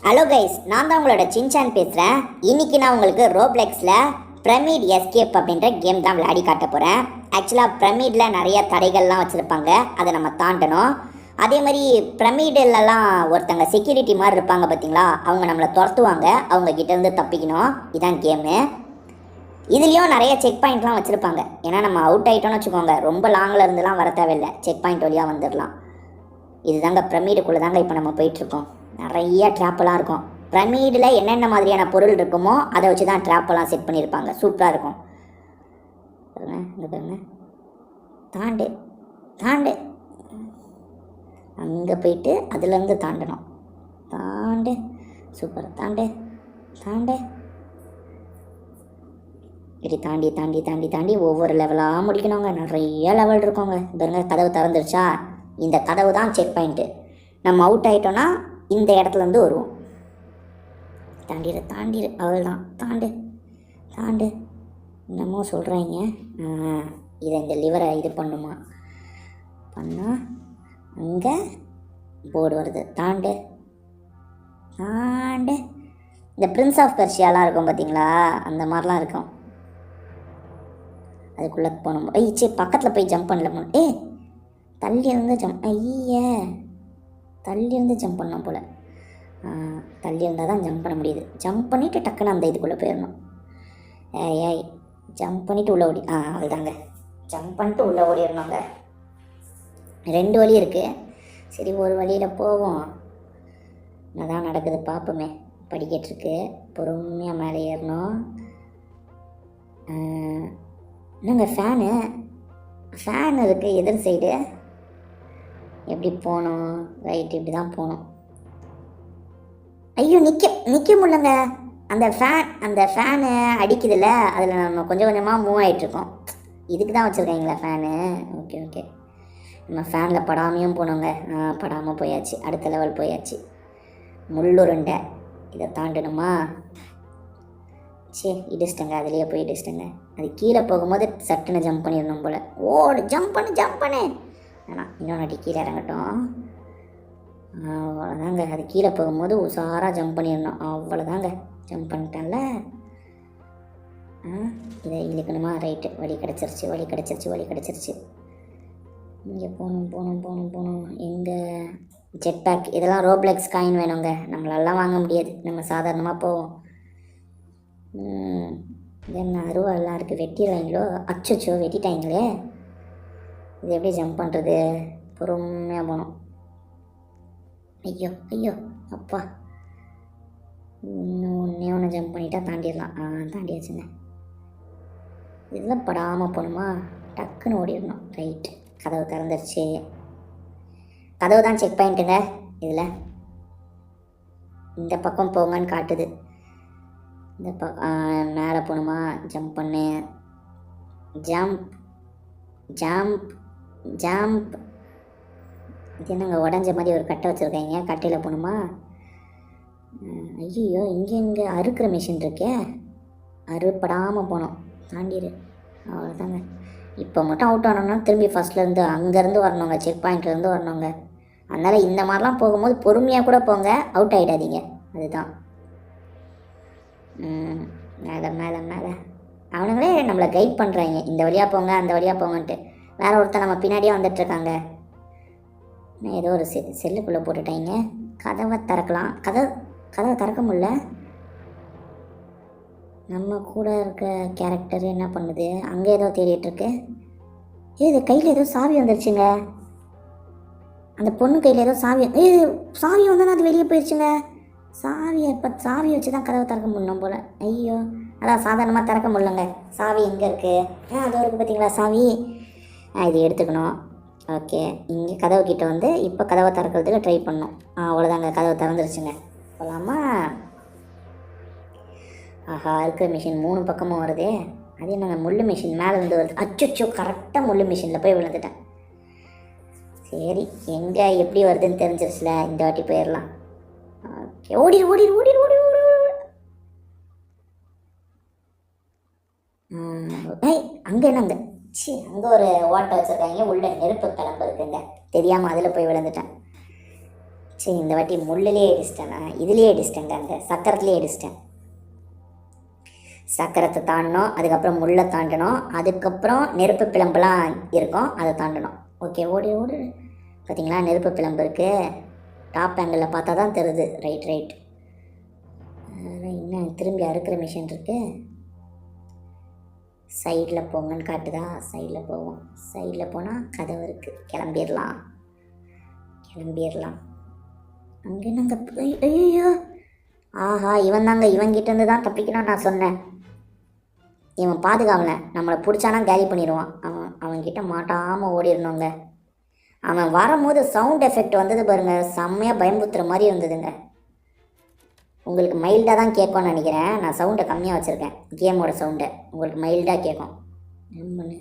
Hello guys, நான் தான் உங்களோட சின்சான் பேசுகிறேன். இன்றைக்கி நான் உங்களுக்கு ரோப்ளெக்ஸில் பிரமிட் எஸ்கேப் அப்படின்ற கேம் தான் விளையாடி காட்ட போகிறேன். ஆக்சுவலாக பிரமிடில் நிறைய தடைகள்லாம் வச்சுருப்பாங்க, அதை நம்ம தாண்டணும். அதே மாதிரி பிரமிடெல்லாம் ஒருத்தங்க செக்யூரிட்டி மாதிரி இருப்பாங்க பார்த்தீங்களா, அவங்க நம்மளை துரத்துவாங்க, அவங்க கிட்டேருந்து தப்பிக்கணும். இதான் கேமு. இதுலேயும் நிறைய செக் பாயிண்ட்லாம் வச்சுருப்பாங்க. ஏன்னா நம்ம அவுட் ஆகிட்டோன்னு வச்சுக்கோங்க, ரொம்ப லாங்கில் இருந்துலாம் வர தேவையில்லை, செக் பாயிண்ட் வழியாக வந்துடலாம். இதுதாங்க பிரமிடுக்குள்ளே தாங்க இப்போ நம்ம போயிட்டுருக்கோம். நிறைய ட்ராப்பெல்லாம் இருக்கும். பிரமிடில் என்னென்ன மாதிரியான பொருள் இருக்குமோ அதை வச்சு தான் ட்ராப்பெல்லாம் செட் பண்ணியிருப்பாங்க. சூப்பராக இருக்கும். இங்கே பாருங்க, தாண்டு தாண்டு, அங்கே போயிட்டு அதுலேருந்து தாண்டணும். தாண்டு, சூப்பர், தாண்டு தாண்டு. இப்படி தாண்டி தாண்டி தாண்டி தாண்டி ஒவ்வொரு லெவலாக முடிக்கணுங்க. நிறைய லெவல் இருக்கோங்க. பாருங்க, கதவு திறந்துருச்சா? இந்த கதவு தான் செக் பாயிண்ட்டு. நம்ம அவுட் ஆகிட்டோன்னா இந்த இடத்துலேருந்து வருவோம். தாண்டிடு தாண்டிடு, அவள் தான், தாண்டு தாண்டு. என்னமோ சொல்கிறாங்க. இதை இந்த லிவரை இது பண்ணுமா பண்ணால் அங்கே போர்டு வருது. தாண்டு தாண்டு. இந்த பிரின்ஸ் ஆஃப் பெர்ஷியாலாம் இருக்கும் பார்த்தீங்களா, அந்த மாதிரிலாம் இருக்கும். அதுக்குள்ளே போகணும். சரி, பக்கத்தில் போய் ஜம்ப் பண்ணல. தள்ளி இருந்து ஜம்ப். தள்ளி இருந்து ஜம்ப் பண்ணோம் போல். தள்ளி இருந்தால் தான் ஜம்ப் பண்ண முடியுது. ஜம்ப் பண்ணிவிட்டு டக்குன்னு அந்த இதுக்குள்ளே போயிடணும். ஏய், ஜம்ப் பண்ணிவிட்டு உள்ளே ஓடி. அதுதாங்க, ஜம்ப் பண்ணிட்டு உள்ளே ஓடிடணுங்க. 2 வழி இருக்குது. சரி, ஒரு வழியில் போவோம். என்னதான் நடக்குது பார்ப்போமே. படிக்கட்டுருக்கு, பொறுமையாக மேலே ஏறணும். என்னங்க, ஃபேன் இருக்குது எதிர் சைடு. எப்படி போகணும்? ரைட், இப்படி தான் போகணும். ஐயோ, நிற்க முடியலங்க. அந்த ஃபேனு அடிக்குதுல்ல, அதில் நம்ம கொஞ்சம் கொஞ்சமாக மூவ் ஆகிட்ருக்கோம். இதுக்கு தான் வச்சுருக்காங்களா ஃபேனு? ஓகே. நம்ம ஃபேனில் படாமையும் போனோங்க. படாமல் போயாச்சு. அடுத்த லெவல் போயாச்சு. முள்ளுருண்டை, இதை தாண்டணுமா? சரி, இடிச்சிட்டங்க. அதுலேயே போய் இடிச்சிட்டங்க. அது கீழே போகும்போது சட்டுன்னு ஜம்ப் பண்ணிடணும் போல். ஓடு, ஜம்ப் பண்ணு. ஆனால் இன்னொன்று அடி கீழே இறங்கட்டும். அவ்வளோதாங்க. அது கீழே போகும்போது உஷாராக ஜம்ப் பண்ணிடணும். அவ்வளோதாங்க, ஜம்ப் பண்ணிட்டேன்ல. இதை இழுக்கணுமா? ரைட்டு, வழி கிடச்சிருச்சு. இங்கே போகணும். எங்கே? Jet pack. இதெல்லாம் ரோப்ளெக்ஸ் காயின் வேணுங்க. நம்மளெல்லாம் வாங்க முடியாது, நம்ம சாதாரணமாக போவோம். என்ன அருவாலாம் இருக்குது, வெட்டிடுவாங்களோ? அச்சோ, வெட்டிட்டாங்களே. இது எப்படி ஜம்ப் பண்ணுறது? பொறுமையாக போகணும். ஐயோ அப்பா, ஒன்று ஜம்ப் பண்ணிட்டா தாண்டிடலாம். தாண்டியாச்சுங்க. இதெல்லாம் படாமல் போகணுமா? டக்குன்னு ஓடிடணும். ரைட், கதவு திறந்துருச்சு. கதவு தான் செக் பாயிண்ட்டுங்க. இதில் இந்த பக்கம் போங்கன்னு காட்டுது. இந்த மேலே போகணுமா? ஜம்ப் பண்ணு. ஜம்ப். இது என்னங்க, உடஞ்ச மாதிரி ஒரு கட்டை வச்சுருக்காங்க. கட்டையில் போகணுமா? ஐயோ, இங்கே அறுக்கிற மிஷின் இருக்கே. அறுப்படாமல் போனோம். தாண்டிடு. அவ்வளோதாங்க. இப்போ மட்டும் அவுட் ஆனோம்னா திரும்பி ஃபஸ்ட்லேருந்து அங்கேருந்து வரணுங்க, செக் பாயிண்ட்லேருந்து வரணுங்க. அதனால் இந்த மாதிரிலாம் போகும்போது பொறுமையாக கூட போங்க, அவுட் ஆகிடாதீங்க. அதுதான். மேலே அவனுங்களே நம்மளை கைட் பண்ணுறாங்க. இந்த வழியாக போங்க, அந்த வழியாக போங்கன்ட்டு. வேறு ஒருத்தர் நம்ம பின்னாடியே வந்துட்டுருக்காங்க. ஏதோ ஒரு செல்லுக்குள்ளே போட்டுட்டாங்க. கதவை திறக்கலாம். கதவை திறக்க முடியல. நம்ம கூட இருக்க கேரக்டர் என்ன பண்ணுது? அங்கே ஏதோ தேடிட்டுருக்கு. இது கையில் ஏதோ சாவி வந்துருச்சுங்க. அந்த பொண்ணு கையில் ஏதோ சாவி வந்தால் அது வெளியே போயிடுச்சுங்க. சாவியை வச்சு தான் கதவை திறக்க முடியணும் போல். ஐயோ, அதான் சாதாரணமாக திறக்க முடியலங்க. சாவி எங்கே இருக்குது? அது இருக்குது பார்த்தீங்களா சாவி. இது எடுத்துக்கணும். ஓகே, இங்கே கதவு கிட்ட வந்து இப்போ கதவை திறக்கிறதுக்கு ட்ரை பண்ணோம். அவ்வளோதாங்க, கதவை திறந்துருச்சுங்க. போகலாமா? இருக்கிற மிஷின் 3 பக்கமும் வருதே. அது என்னங்க, முள் மிஷின் மேலே இருந்து வருது. அச்சோ, கரெக்டாக முள் மிஷினில் போய் விழுந்துட்டேன். சரி, எங்கே எப்படி வருதுன்னு தெரிஞ்சிருச்சுல, இந்த வாட்டி போயிடலாம். ஓகே, ஓடிடு. அங்கே என்னங்க, அங்கே ஒரு ஓட்டை வச்சுருக்காங்க. உள்ள நெருப்பு கிளம்பு இருக்குங்க. தெரியாமல் அதில் போய் விழுந்துட்டேன். சரி இந்த வாட்டி முள்ளிலே அடிச்சிட்டேன், நான் இதுலேயே அடிச்சிட்டேங்க, அந்த சக்கரத்துலேயே அடிச்சிட்டேன். சக்கரத்தை தாண்டணும், அதுக்கப்புறம் முள்ளை தாண்டணும், அதுக்கப்புறம் நெருப்பு பிளம்புலாம் இருக்கும், அதை தாண்டணும். ஓகே, ஓடு ஓடு. பார்த்தீங்களா, நெருப்பு பிளம்பு இருக்குது. டாப் ஆங்கிளில் பார்த்தா தான் தெரியுது. Right right. இன்னும் திரும்பி அறுக்கிற மிஷின் இருக்குது. சைடில் போங்கன்னு காட்டுதா, சைடில் போவோம். சைடில் போனால் கதவு இருக்குது, கிளம்பிடலாம் கிளம்பிடலாம். அங்கே நாங்கள் ஐயோ, ஆஹா, இவன் தாங்க, இவங்கிட்டேருந்து தான் தப்பிக்கணும்னு நான் சொன்னேன். இவன் பாதுகாவல, நம்மளை பிடிச்சானா கேலி பண்ணிடுவான். அவன்கிட்ட மாட்டாமல் ஓடிடணுங்க. அவன் வரும்போது சவுண்ட் எஃபெக்ட் வந்தது பாருங்கள், செம்மையாக பயமுறுத்துற மாதிரி இருந்ததுங்க. உங்களுக்கு மைல்டாக தான் கேட்கும்னு நினைக்கிறேன், நான் சவுண்டை கம்மியாக வச்சுருக்கேன், கேமோட சவுண்டை. உங்களுக்கு மைல்டாக கேட்கும். ஜம்ப் பண்ணு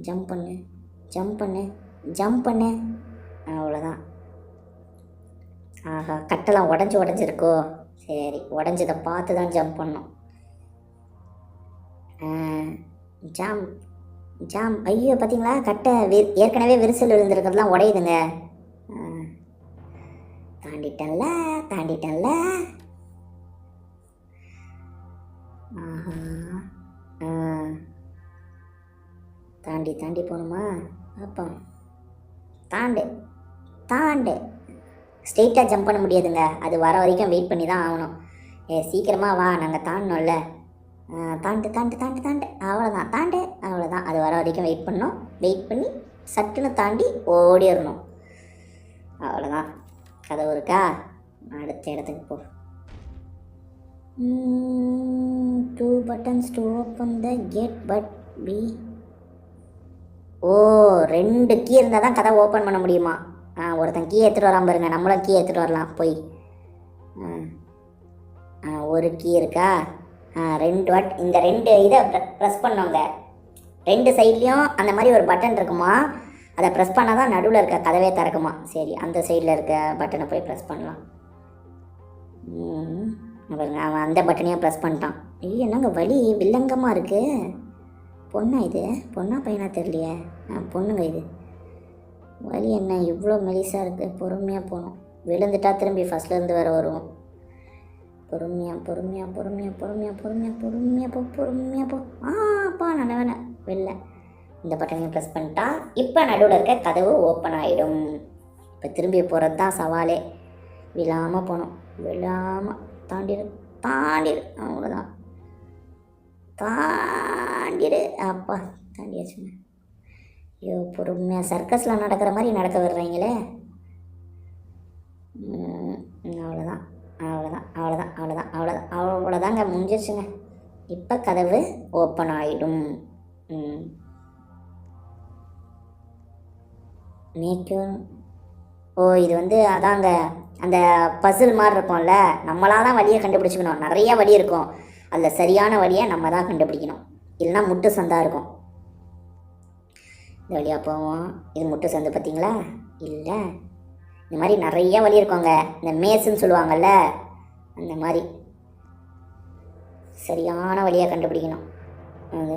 ஜம்ப் பண்ணு ஜம்ப் பண்ணு ஜம்ப் பண்ணு, அவ்வளோதான். ஆஹா, கட்டெல்லாம் உடஞ்சிருக்கோ. சரி, உடஞ்சதை பார்த்து தான் ஜம்ப் பண்ணோம். Jam jam. ஐயோ, பார்த்தீங்களா, கட்டை ஏற்கனவே விரிசல் விழுந்திருக்கிறதுலாம் உடையுதுங்க. தாண்டிட்டேன்ல தாண்டிட்டேன்ல. ஆஹா, தாண்டி தாண்டி போகணுமா? அப்போ தாண்டு தாண்டு. ஸ்ட்ரெயிட்டாக ஜம்ப் பண்ண முடியாதுங்க, அது வர வரைக்கும் வெயிட் பண்ணி தான் ஆகணும். சீக்கிரமாக வா, நாங்கள் தாண்டணும்ல. தாண்டு தாண்டு தாண்டு தாண்டு, அவ்வளோதான், தாண்டு, அவ்வளோதான். அது வர வரைக்கும் வெயிட் பண்ணோம், வெயிட் பண்ணி சட்டுன்னு தாண்டி ஓடிடணும், அவ்வளோதான். கதவு இருக்கா? அடுத்த இடத்துக்கு போ. 2 buttons to open the gate, but be. ஓ, 2 கீ இருந்தால் தான் கதவை ஓப்பன் பண்ண முடியுமா? ஒருத்தன் கீ எடுத்துகிட்டு வராமல் பாருங்க, நம்மளும் கீ எடுத்துகிட்டு வரலாம் போய். ஒரு கீ இருக்கா? 2 வாட். இந்த 2 இதை ப்ரெஸ் பண்ணோங்க, 2 சைட்லேயும் அந்த மாதிரி ஒரு பட்டன் இருக்குமா, அதை ப்ரெஸ் பண்ணால் தான் நடுவில் இருக்க கதவே திறக்குமா. சரி, அந்த சைடில் இருக்க பட்டனை போய் ப்ரெஸ் பண்ணலாம். பாருங்க, அவன் அந்த பட்டனையும் ப்ரெஸ் பண்ணிட்டான். ஐயோ, என்னங்க வலி வில்லங்கமாக இருக்குது. பொண்ணா இது? பொண்ணா பையனா தெரியலையே. பொண்ணுங்க இது. வலி என்ன இவ்வளோ மெலிசாக இருக்குது? பொறுமையாக போகணும், விழுந்துட்டா திரும்பி ஃபஸ்ட்லேருந்து வேறு வருவோம். பொறுமையாக பொறுமையாக பொறுமையாக பொறுமையாக பொறுமையாக பொறுமையாக போ பொறுமையாக போ. அப்பா நல்ல வேணை வெளில இந்த பட்டனையும் ப்ரெஸ் பண்ணிட்டா இப்போ நடுவில் இருக்க கதவு ஓப்பன் ஆகிடும். இப்போ திரும்பி போகிறது தான் சவாலே. விழாமல் போகணும், விழாமல் தாண்டிடு தாண்டிடு, அவ்வளோதான். தாண்டிடு. அப்பா தாண்டியாச்சுங்க. ஐயோ, பொறுமையாக சர்க்கஸில் நடக்கிற மாதிரி நடக்க விடுறீங்களே. அவ்வளோதான் அவ்வளோதான் அவ்வளோதான் அவ்வளோதான் அவ்வளோதான் அவ்வளோதாங்க, முடிஞ்சிருச்சுங்க. இப்போ கதவு ஓப்பன் ஆகிடும். மேற்கும். ஓ, இது வந்து அதாங்க அந்த பசில் மாதிரி இருக்கும்ல, நம்மளாக தான் வழியை கண்டுபிடிச்சிக்கணும். நிறையா வழி இருக்கும், அதில் சரியான வழியை நம்ம தான் கண்டுபிடிக்கணும், இல்லைன்னா முட்டு சந்தாக இருக்கும். இந்த வழியாக போவோம். இது முட்டு சந்து பார்த்தீங்களா? இல்லை, இந்த மாதிரி நிறைய வழி இருக்குங்க, இந்த மேஸுன்னு சொல்லுவாங்கள்ல, அந்த மாதிரி சரியான வழியாக கண்டுபிடிக்கணும். அது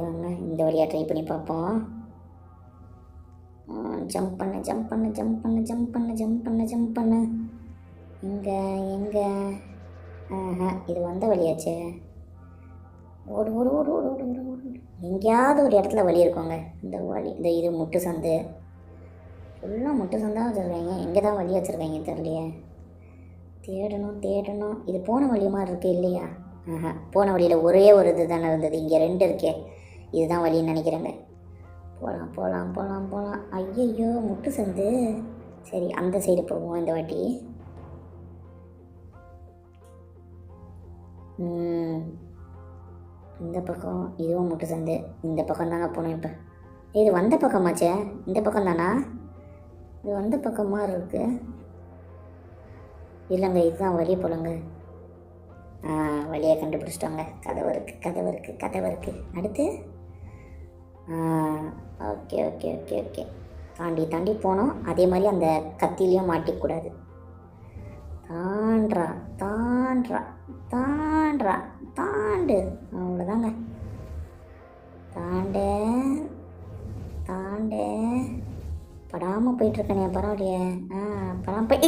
இந்த வழியாக ட்ரை பண்ணி பார்ப்போம். ஜம்ப் பண்ணு ஜம்ப் பண்ணு ஜம்ப் பண்ணு ஜம்ப் பண்ணு ஜம்ப் பண்ணு ஜம்ப் பண்ணு. இங்கே எங்கே? இது வந்த வழியாச்சே. ஓடு ஓடு ஓடு ஓடு ஓடு ஓடு ஓடு. எங்கேயாவது ஒரு இடத்துல வழி இருக்குங்க. இந்த வழி, இந்த இது முட்டு சந்து ஃபுல்லாக முட்டு சந்தாக வச்சுருக்காங்க. எங்கே தான் வழி வச்சுருக்காங்க தெரியலையே. தேடணும் தேடணும். இது போன வழி மாதிரி இருக்குது இல்லையா? போன வழியில் ஒரே ஒரு இது தானே இருந்தது, இங்கே 2 இருக்கே. இதுதான் வழின்னு நினைக்கிறேங்க. போகலாம் போகலாம் போகலாம் போகலாம். ஐயையோ, முட்டு சந்து. சரி, அந்த சைடு போவோம் இந்த வாட்டி. இந்த பக்கம் இதுவும் முட்டு சந்து. இந்த பக்கம் தாங்க போகணும். இப்போ இது வந்த பக்கமாச்சே, இந்த பக்கம் தானா? இது வந்த பக்கமாக இருக்குது. இல்லைங்க, இதுதான் வழி போலங்க. வழியை கண்டுபிடிச்சிட்டோங்க. கதவு இருக்குது கதவு இருக்குது கதவு இருக்குது. அடுத்து ஓகே ஓகே ஓகே ஓகே. தாண்டி தாண்டி போனோம். அதே மாதிரி அந்த கத்திலையும் மாட்டிக்கூடாது. தாண்டா தாண்டா தாண்டா தாண்டு, அவ்வளோதாங்க. தாண்ட தாண்ட படாமல் போயிட்டுருக்கேனே, பரவாயில்லையே. படாமல் போய்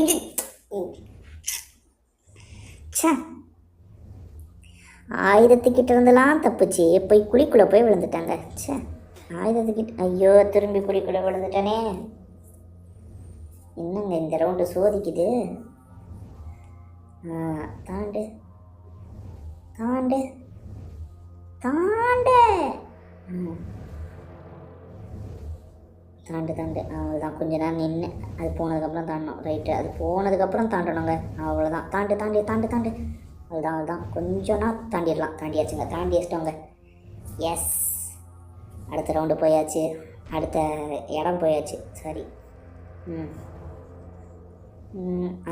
ச்சே, ஆயுதத்துக்கிட்ட இருந்தெல்லாம் தப்புச்சு போய் குழிக்குள்ளே போய் விழுந்துட்டாங்க. ச்சே, ஆயுதத்துக்கிட்ட ஐயோ திரும்பி குழிக்குள்ளே விழுந்துட்டானே. என்னங்க இந்த ரவுண்டு சோதிக்குது. தாண்டு தாண்டு தாண்டு தாண்டு தாண்டு அவ்வளோதான். கொஞ்ச நேரம் நின்று அது போனதுக்கப்புறம் தாண்டணும். ரைட்டு, அது போனதுக்கப்புறம் தாண்டணுங்க. அவ்வளோதான். தாண்டு தாண்டி தாண்டு தாண்டு அவ்வளோதான் அவ்வளோதான். கொஞ்சம்னா தாண்டிடலாம். தாண்டியாச்சுங்க, தாண்டி வச்சிட்டோங்க. எஸ், அடுத்த ரவுண்டு போயாச்சு, அடுத்த இடம் போயாச்சு. சரி,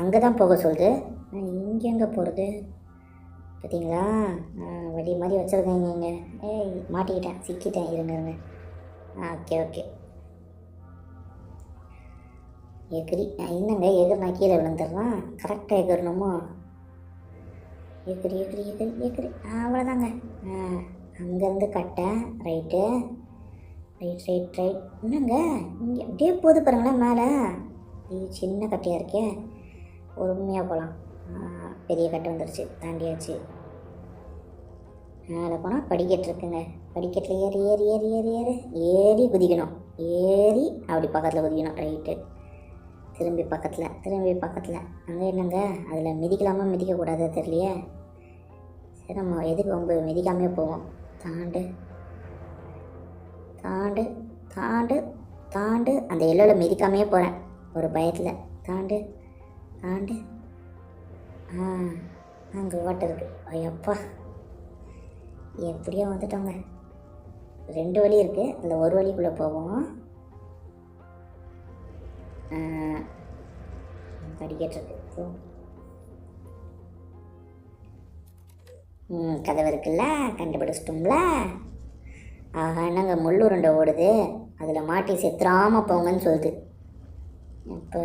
அங்கே தான் போக சொல்லுது. இங்கே எங்கே போகிறது பார்த்தீங்களா? வழி மாதிரி வச்சுருக்கேங்க இங்கே. ஏய் மாட்டிக்கிட்டேன், சிக்கிட்டேன். இருங்க. Okay okay. எகிரி என்னங்க நான் கீழே விழுந்துடுறேன். கரெக்டாக எகிறணுமோ? எகிரி எகிரி எகிரி எகிரி அவ்வளோதாங்க. அங்கேருந்து கட்டேன். Right, right right right. என்னங்க இங்கே அப்படியே போது பாருங்களேன் மேலே. இது சின்ன கட்டையாக இருக்கே, பொறுமையாக போகலாம். பெரிய கட்டை வந்துடுச்சு, தாண்டியாச்சு. மேலே போனால் படிக்கட்டு இருக்குங்க. படிக்கட்டில் ஏறி ஏறி ஏறி ஏறி ஏறி ஏறி குதிக்கணும். ஏறி அப்படி பக்கத்தில் குதிக்கணும். ரைட்டு, திரும்பி பக்கத்தில். அங்கே என்னங்க அதில் மிதிக்கலாமா மிதிக்கக்கூடாது தெரியலையே. சரி, நம்ம எதுக்கு ரொம்ப மிதிக்காமே போவோம். தாண்டு தாண்டு தாண்டு தாண்டு அந்த எல்லோவில் மிதிக்காமையே போகிறேன் ஒரு பயத்தில். தாண்டு தாண்டு அங்கே ஓட்டை இருக்குது. ஐயப்பா, எப்படியோ வந்துட்டோங்க. 2 வழி இருக்குது, அதில் ஒரு வழிக்குள்ளே போவோம். படிக்கட்டுருக்கு. கதவு இருக்குல்ல, கண்டுபிடிச்சிட்டோம்ல. ஆஹா, என்னங்க முள்ளுருண்டை ஓடுது, அதில் மாட்டி செத்துறாமல் போங்கன்னு சொல்லுது. இப்போ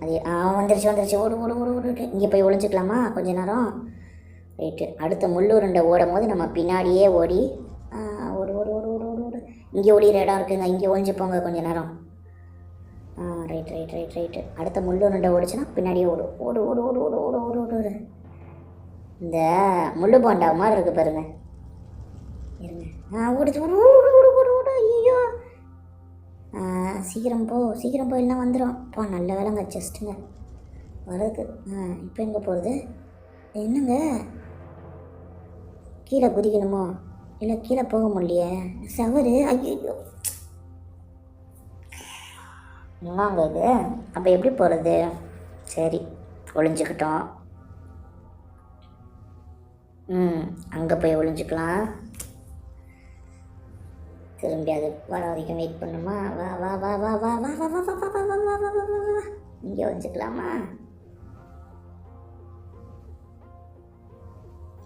அது வந்துருச்சு. ஓடு ஓடு ஓடு ஓடு. இங்கே போய் ஒளிஞ்சிக்கலாமா கொஞ்ச நேரம்? ரைட்டு, அடுத்த முள்ளுருண்டை ஓடும் போது நம்ம பின்னாடியே ஓடி ஓடு ஓடு ஓடு ஓடு ஓடு ஓடு. இங்கே ஓடிற இடம் இருக்குங்க, இங்கே ஒளிஞ்சுப்போங்க கொஞ்ச நேரம். ரைட்டு. அடுத்த முள்ளுருண்டை ஓடிச்சுன்னா பின்னாடியே ஓடு ஓடு ஓடு ஓடு ஓடு ஓடு ஓடு ஓடு. இந்த முள்ளு போண்டா மாதிரி இருக்குது பாருங்க. இருங்க, ஓடுச்சு ஓடு ஓடு ஓடு ஓடு ஓடு. ஐயோ, சீக்கிரம் போ இல்லைன்னா வந்துடும். நல்ல வேலைங்க, ஜஸ்ட்டுங்க வரதுக்கு. இப்போ எங்கே போகிறது? என்னங்க கீழே குதிக்கணுமோ? இல்லை கீழே போக முடியலையே, சவரு. ஐயோ, என்னங்க இது? அப்போ எப்படி போகிறது? சரி, ஒளிஞ்சுக்கிட்டோம். அங்கே போய் ஒளிஞ்சுக்கலாம். திரும்பி அது வர வரைக்கும் வெயிட் பண்ணுமா? வா வா வா வா வா வா வா வா வா வா வா வா வா வா வா. இங்கே ஒளிஞ்சுக்கலாமா?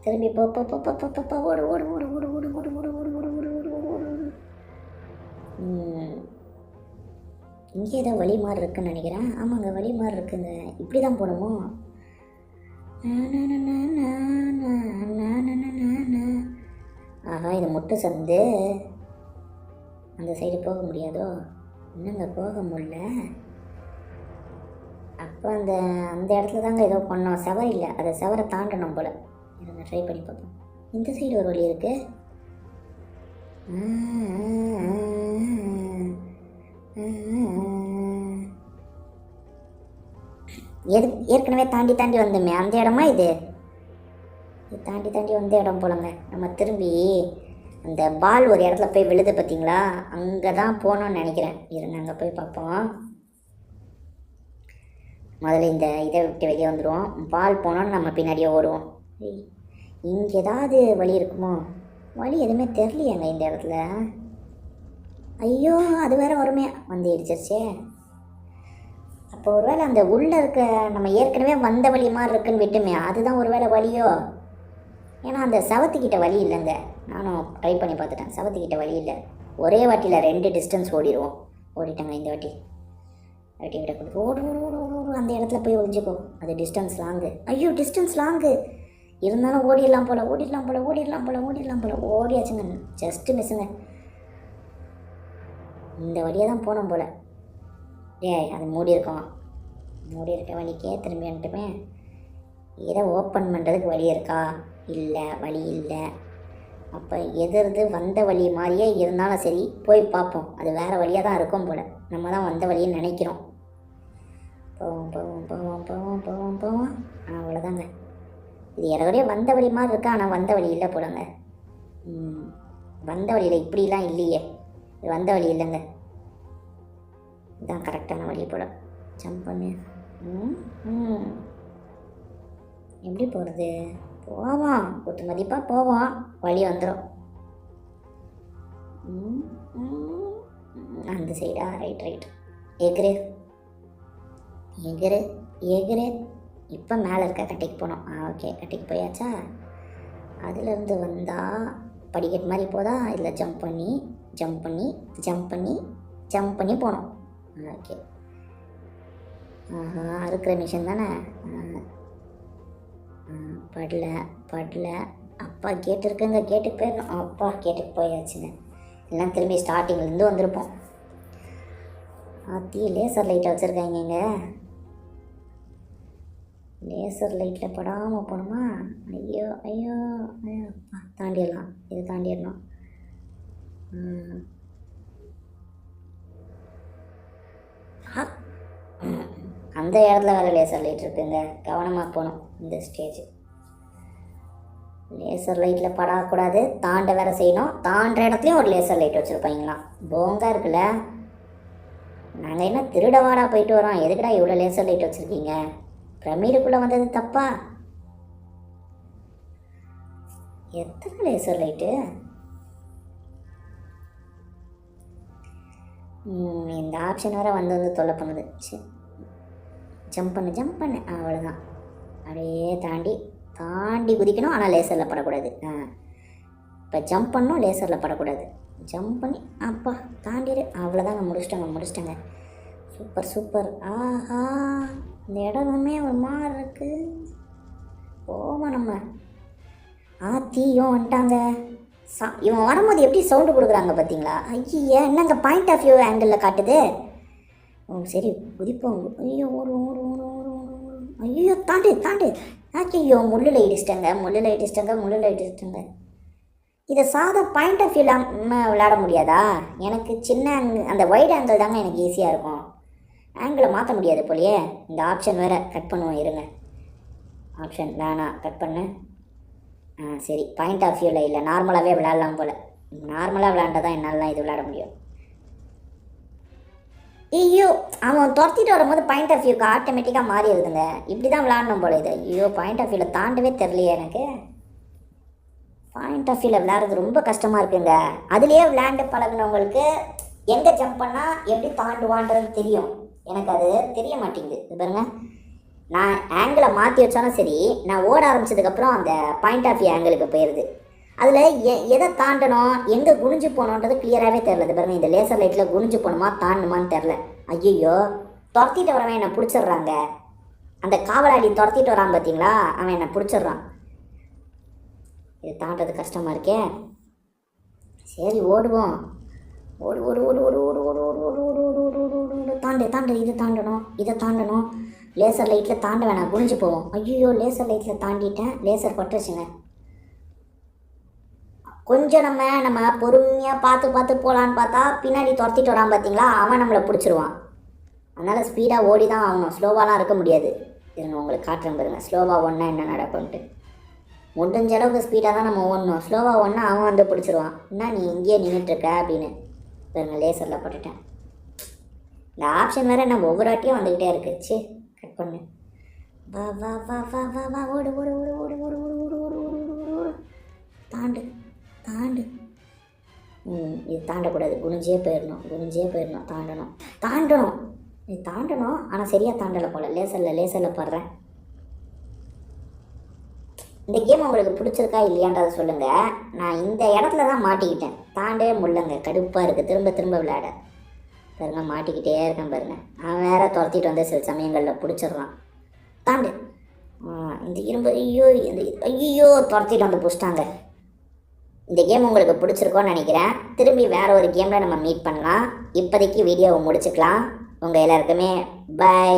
திரும்பி போ போ போ போ போ போ ஓடு ஓடு ஓடு ஓடு ஓடு ஓடு ஓடு ஓடு ஓடு ஓடு ஓடு ஓடு ஓடு ஓடு. இங்கே ஏதோ வழி மாதிரி இருக்குன்னு நினைக்கிறேன். ஆமாங்க, வழி மாதிரி இருக்குங்க. இப்படி தான் போகணுமோ? ஆஹா, இது முட்டை சந்து. அந்த சைடு போக முடியாதோ? என்னங்க போக முடியல? அப்போ அந்த இடத்துல தாங்க ஏதோ பண்ணோம். செவர் இல்லை, அதை செவரை தாண்டணும் போல். இருங்க, ட்ரை பண்ணி பார்ப்போம். இந்த சைடு ஒரு வழி இருக்குது. ஏற்கனவே தாண்டி வந்தோமே அந்த இடமா இது? தாண்டி வந்த இடம் போலங்க. நம்ம திரும்பி அந்த பால் ஒரு இடத்துல போய் விழுது பார்த்தீங்களா, அங்கே தான் போகணும்னு நினைக்கிறேன். இருங்க, அங்கே போய் பார்ப்போம். முதல்ல இந்த இதை விட்டு வெளியே வந்துடுவோம். பால் போனோன்னு நம்ம பின்னாடியே ஓடுவோம். இங்கே ஏதாவது வழி இருக்குமோ? வழி எதுவுமே தெரியலையாங்க இந்த இடத்துல. ஐயோ, அது வேற வருமே, வந்து இடிச்சிருச்சே. அப்போ ஒருவேளை அந்த உள்ளே இருக்க நம்ம ஏற்கனவே வந்த வழி மாதிரி இருக்குன்னு விட்டுமே, அதுதான் ஒருவேளை வழியோ? ஏன்னா அந்த சவத்துக்கிட்ட வழி இல்லைங்க. நானும் ட்ரை பண்ணி பார்த்துட்டேன், சவத்துக்கிட்ட வழி இல்லை. ஒரே வாட்டியில் 2 டிஸ்டன்ஸ் ஓடிடுவோம். ஓடிட்டாங்க இந்த வாட்டி விட கொடுத்து ஓடு ஓடு ஓடு ஓடு. அந்த இடத்துல போய் ஒழிஞ்சுக்கோ. அது டிஸ்டன்ஸ் லாங்கு. ஐயோ, டிஸ்டன்ஸ் லாங்கு இருந்தாலும் ஓடிடலாம் போல். ஓடியாச்சுங்க, ஜஸ்ட்டு மிஸ்ஸுங்க. இந்த வழியாக தான் போனோம் போல். அது மூடி இருக்க வழிக்கே திரும்பி வந்துட்டுமே. இதை ஓப்பன் பண்ணுறதுக்கு வழி இருக்கா? இல்லை, வழி இல்லை. அப்போ எதிர்து வந்த வழி மாதிரியே இருந்தாலும் சரி போய் பார்ப்போம். அது வேறு வழியாக தான் இருக்கும் போல். நம்ம தான் வந்த வழியை நினைக்கிறோம். போவோம் போவோம் போவோம் போவோம் போவோம் போவோம். அவ்வளோதாங்க. இது ஏறக்குறைய வந்த வழி மாதிரி இருக்கா, ஆனால் வந்த வழி இல்லை போலங்க. வந்த வழியில் இப்படிலாம் இல்லையே. இது வந்த வழி இல்லைங்க. இதுதான் கரெக்டான வழி போல. ஜம்ப் பண்ணு. எப்படி போகிறது? போவோம், குத்து மதிப்பாக போவோம், வழி வந்துடும். அந்த சைடா? Right right. எகிரு எகிரு எகிரு. இப்போ மேலே இருக்க கட்டிக்கு போனோம். ஓகே, கட்டிக்கு போயாச்சா? அதுலேருந்து வந்தால் படிக்கட்டு மாதிரி போதா? இதில் ஜம்ப் பண்ணி ஜம்ப் பண்ணி ஜம்ப் பண்ணி ஜம்ப் பண்ணி போனோம். ஓகே. அறுக்கிற மிஷின் தானே. படல. அப்பா கேட்டு இருக்குங்க, கேட்டுக்கு போயிடணும். அப்பா கேட்டுக்கு போயாச்சுங்க. எல்லாம் திரும்பி ஸ்டார்டிங்லேருந்து வந்திருப்போம். லேசர் லைட்டை வச்சுருக்காங்க. லேசர் லைட்டில் படாமல் போகணுமா? ஐயோ ஐயோ ஐயோ. தாண்டிடலாம், இது தாண்டிடணும். அந்த இடத்துல வேறு லேசர் லைட் இருக்குங்க, கவனமாக போகணும். இந்த ஸ்டேஜ் லேசர் லைட்டில் படக்கூடாது, தாண்ட வேறு செய்யணும். தாண்டுற இடத்துலையும் ஒரு லேசர் லைட் வச்சுருப்பாங்களாம். போங்கா இருக்குல்ல. நாங்கள் என்ன திருடவாடா போயிட்டு வரோம், எதுக்குடா இவ்வளோ லேசர் லைட் வச்சுருக்கீங்க? பிரமிடுக்குள்ளே வந்தது தப்பா? எத்தனை லேசர் லைட்டு? இந்த ஆப்ஷன் வேறு வந்து தொல்லை பண்ணுது. சரி, ஜம்ப் பண்ணு. அவ்வளோதான். அப்படியே தாண்டி குதிக்கணும், ஆனால் லேசரில் படக்கூடாது. இப்போ ஜம்ப் பண்ணணும், லேசரில் படக்கூடாது. ஜம்ப் பண்ணி அப்பா தாண்டிடு. அவ்வளோதாங்க, முடிச்சிட்டாங்க. சூப்பர். ஆஹா, இந்த இடமே ஒரு மாதிரி இருக்குது. போவோம் நம்ம. இவன் வந்துட்டாங்க. இவன் வரும்போது எப்படி சவுண்டு கொடுக்குறாங்க பார்த்தீங்களா? ஐயா, என்னங்க பாயிண்ட் ஆஃப் வியூ ஆங்கிளில் காட்டுது. சரி, குதிப்போம். ஐயோ, ஓடு. ஐயோ, தாண்டு. ஐயோ, முள்ளில் இடிச்சிட்டங்க. இதை சாதா பாயிண்ட் ஆஃப் வியூவில் விளையாட முடியாதா? எனக்கு சின்ன அந்த வைட் ஆங்கிள் தாங்க எனக்கு ஈஸியாக இருக்கும். ஆங்கிளை மாற்ற முடியாது போலையே. இந்த ஆப்ஷன் வேறு கட் பண்ணுவோம், இருங்க. ஆப்ஷன் வேணாம், கட் பண்ணு. சரி, பாயிண்ட் ஆஃப் வியூவில் இல்லை, நார்மலாகவே விளையாடலாம் போல். நார்மலாக விளையாண்டா தான் என்னாலலாம் இது விளையாட முடியும். ஐயோ, அவன் துரத்திட்டு வரும்போது பாயிண்ட் ஆஃப் வியூக்கு ஆட்டோமேட்டிக்காக மாறிடுதுங்க. இப்படி தான் விளையாடணும் போல இது. ஐயோ, பாயிண்ட் ஆஃப் வியூவில் தாண்டவே தெரியலையே எனக்கு. பாயிண்ட் ஆஃப் வியூவில் விளையாடுறது ரொம்ப கஷ்டமாக இருக்குங்க. அதுலேயே விளையாண்டு பழகினவங்களுக்கு எங்கே ஜம்ப் பண்ணால் எப்படி தாண்டுவான்றது தெரியும். எனக்கு அது தெரிய மாட்டேங்குது. இது பாருங்க, நான் ஆங்கிளை மாற்றி வச்சாலும் சரி, நான் ஓட ஆரம்பித்ததுக்கப்புறம் அந்த பாயிண்ட் ஆஃப் வியூ ஆங்கிளுக்கு போயிடுது. அதில் எதை தாண்டணும், எங்கே குனிஞ்சு போகணுன்றது கிளியராகவே தெரில. பாருங்க, இந்த லேசர் லைட்டில் குனிஞ்சு போகணுமா தாண்டணுமான்னு தெரில. ஐயோ, துரத்திட்டு வரவன் என்னை பிடிச்சிட்றாங்க. அந்த காவலாளி துரத்திட்டு வரான் பார்த்தீங்களா, அவன் என்னை பிடிச்சிட்றான். இது தாண்டது கஷ்டமாக இருக்கே. சரி, ஓடுவோம். தாண்டு. இதை தாண்டணும். லேசர் லைட்டில் தாண்ட வேணாம், குனிஞ்சு போவோம். ஐயோ, லேசர் லைட்டில் தாண்டிட்டேன். லேசர் பட்டுச்சுங்க. கொஞ்சம் நம்ம பொறுமையாக பார்த்து போகலான்னு பார்த்தா பின்னாடி துரத்திட்டு வரான் பார்த்தீங்களா, அவன் நம்மளை பிடிச்சிருவான். அதனால் ஸ்பீடாக ஓடி தான் ஆகணும், ஸ்லோவாலாம் இருக்க முடியாது. இருங்க, உங்களுக்கு காட்டுறேன் பாருங்க, ஸ்லோவாக ஒன்றா என்ன நடக்கும்ன்ட்டு. முடிஞ்ச அளவுக்கு ஸ்பீடாக தான் நம்ம ஓடணும். ஸ்லோவாக ஒன்றா அவன் வந்து பிடிச்சிருவான். என்ன நீ இங்கேயே நின்றுட்டுருக்க அப்படின்னு. பாருங்க, லேசரில் போட்டுட்டேன். இந்த ஆப்ஷன் வேறு நம்ம ஒவ்வொரு வாட்டியும் வந்துக்கிட்டே இருக்குச்சு. கட் பண்ணு. வா ஓடு. தாண்டு. இது தாண்டக்கூடாது, குனிஞ்சே போயிடணும். தாண்டணும். இது தாண்டணும், ஆனால் சரியாக தாண்டலை போல். லேசரில் போடுறேன். இந்த கேம் உங்களுக்கு பிடிச்சிருக்கா இல்லையான்றதை சொல்லுங்கள். நான் இந்த இடத்துல தான் மாட்டிக்கிட்டேன், தாண்டவே முடியலங்க. கடுப்பாக இருக்குது, திரும்ப விளையாட. பாருங்க, மாட்டிக்கிட்டே இருக்கேன் பாருங்கள். அவன் வேற துரத்திட்டு வந்து சில சமயங்களில் பிடிச்சிடுறான். தாண்டு. இந்த இரும்பு. ஐயோ துரத்திட்டு வந்து பிடிச்சிட்டாங்க. இந்த கேம் உங்களுக்கு பிடிச்சிருக்கோன்னு நினைக்கிறேன். திரும்பி வேறு ஒரு கேமில் நம்ம மீட் பண்ணலாம். இப்போதைக்கு வீடியோவை முடிச்சுக்கலாம். உங்கள் எல்லாருக்குமே பை.